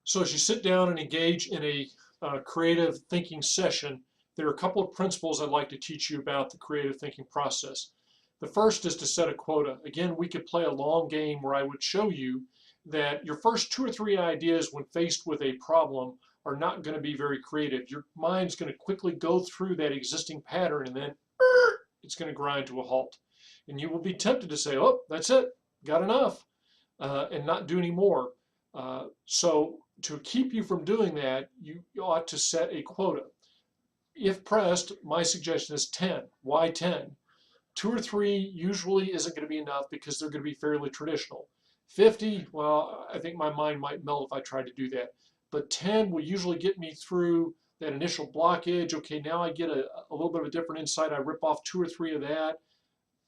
So as you sit down and engage in a creative thinking session, there are a couple of principles I'd like to teach you about the creative thinking process. The first is to set a quota. Again, we could play a long game where I would show you that your first two or three ideas when faced with a problem are not going to be very creative. Your mind's going to quickly go through that existing pattern and then it's going to grind to a halt. And you will be tempted to say, oh, that's it, got enough, and not do any more. So to keep you from doing that, you ought to set a quota. If pressed, my suggestion is 10. Why 10? Two or three usually isn't going to be enough because they're going to be fairly traditional. 50, well, I think my mind might melt if I tried to do that. But 10 will usually get me through that initial blockage. Okay, now I get a little bit of a different insight. I rip off two or three of that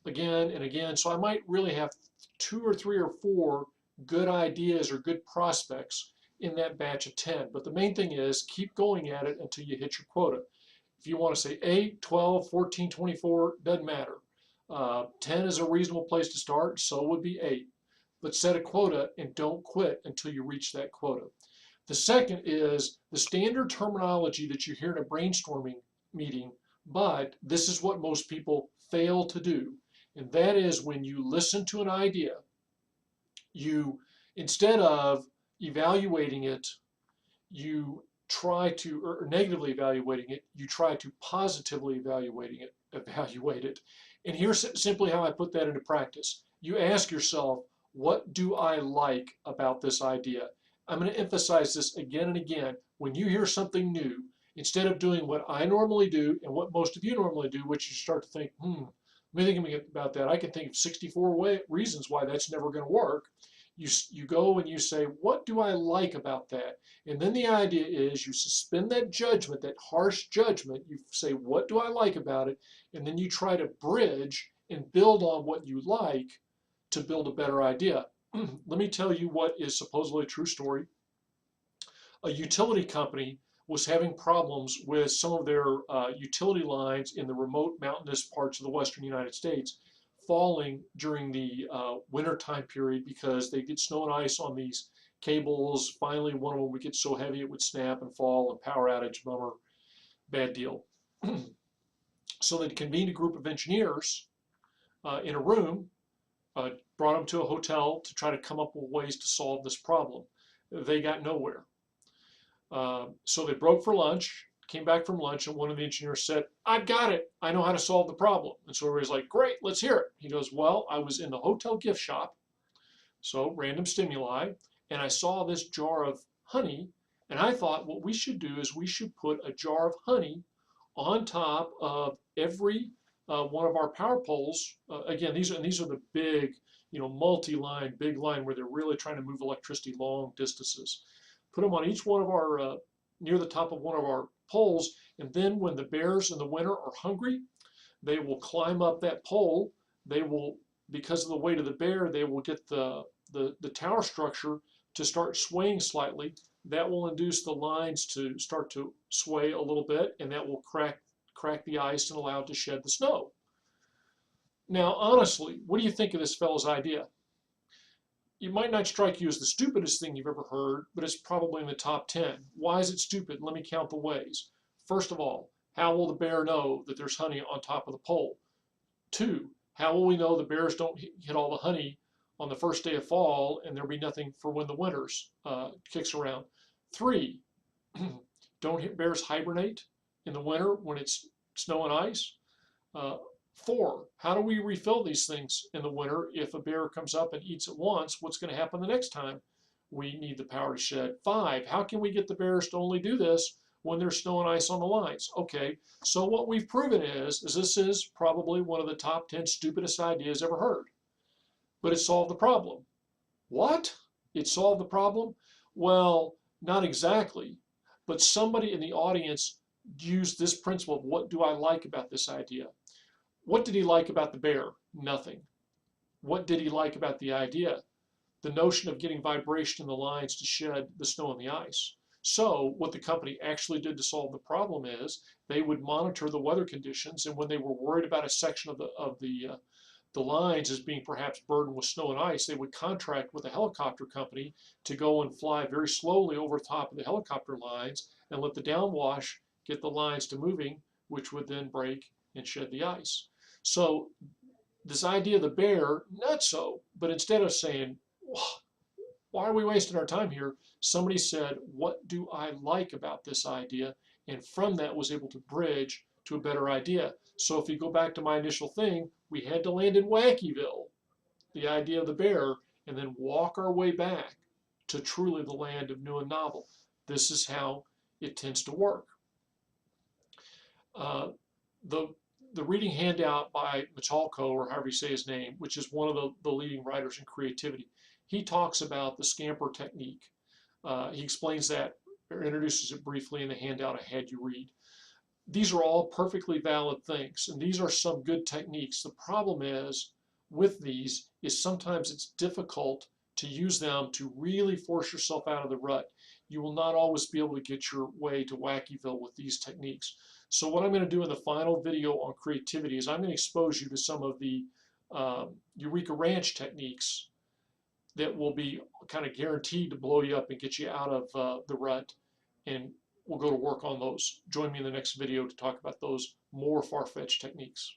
again and again. So I might really have two or three or four good ideas or good prospects in that batch of 10. But the main thing is keep going at it until you hit your quota. If you want to say 8, 12, 14, 24, doesn't matter. 10 is a reasonable place to start, so would be 8. But set a quota and don't quit until you reach that quota. The second is the standard terminology that you hear in a brainstorming meeting, but this is what most people fail to do. And that is when you listen to an idea, you, instead of evaluating it, you try to, or negatively evaluating it, you try to positively evaluate it. And here's simply how I put that into practice. You ask yourself, what do I like about this idea? I'm going to emphasize this again and again. When you hear something new, instead of doing what I normally do and what most of you normally do, which you start to think, let me think about that. I can think of 64 reasons why that's never going to work. You go and you say, what do I like about that? And then the idea is you suspend that judgment, that harsh judgment. You say, what do I like about it? And then you try to bridge and build on what you like to build a better idea. Let me tell you what is supposedly a true story. A utility company was having problems with some of their utility lines in the remote mountainous parts of the western United States falling during the winter time period because they get snow and ice on these cables. Finally, one of them would get so heavy it would snap and fall, and power outage, bummer, bad deal. So they convened a group of engineers in a room, brought them to a hotel to try to come up with ways to solve this problem. They got nowhere. So they broke for lunch, came back from lunch, and one of the engineers said, I've got it. I know how to solve the problem. And so everybody's like, great, let's hear it. He goes, well, I was in the hotel gift shop, so random stimuli, and I saw this jar of honey, and I thought what we should do is we should put a jar of honey on top of every one of our power poles. Again, these are the big, multi-line, big line where they're really trying to move electricity long distances. Put them on each one of our, near the top of one of our poles, and then when the bears in the winter are hungry, they will climb up that pole. They will, because of the weight of the bear, they will get the tower structure to start swaying slightly. That will induce the lines to start to sway a little bit, and that will crack the ice and allow it to shed the snow. Now, honestly, what do you think of this fellow's idea? It might not strike you as the stupidest thing you've ever heard, but it's probably in the top 10. Why is it stupid? Let me count the ways. First of all, how will the bear know that there's honey on top of the pole? 2, how will we know the bears don't hit all the honey on the first day of fall and there'll be nothing for when the winters kicks around? 3, don't bears hibernate in the winter when it's snow and ice? 4, how do we refill these things in the winter? If a bear comes up and eats it once, what's going to happen the next time we need the power to shed? 5, how can we get the bears to only do this when there's snow and ice on the lines? Okay, so what we've proven is this is probably one of the top 10 stupidest ideas ever heard. But it solved the problem. What? It solved the problem? Well, not exactly, but somebody in the audience used this principle of what do I like about this idea? What did he like about the bear? Nothing. What did he like about the idea? The notion of getting vibration in the lines to shed the snow and the ice. So what the company actually did to solve the problem is they would monitor the weather conditions, and when they were worried about a section of the the lines as being perhaps burdened with snow and ice, they would contract with a helicopter company to go and fly very slowly over the top of the helicopter lines and let the downwash get the lines to moving, which would then break and shed the ice. So this idea of the bear, not so, but instead of saying, why are we wasting our time here? Somebody said, what do I like about this idea? And from that was able to bridge to a better idea. So if you go back to my initial thing, we had to land in Wackyville, the idea of the bear, and then walk our way back to truly the land of new and novel. This is how it tends to work. The reading handout by Michalko, or however you say his name, which is one of the leading writers in creativity, he talks about the scamper technique. He explains that, or introduces it briefly in the handout I had you read. These are all perfectly valid things, and these are some good techniques. The problem is with these is sometimes it's difficult to use them to really force yourself out of the rut. You will not always be able to get your way to Wackyville with these techniques. So what I'm going to do in the final video on creativity is I'm going to expose you to some of the Eureka Ranch techniques that will be kind of guaranteed to blow you up and get you out of the rut, and we'll go to work on those. Join me in the next video to talk about those more far-fetched techniques.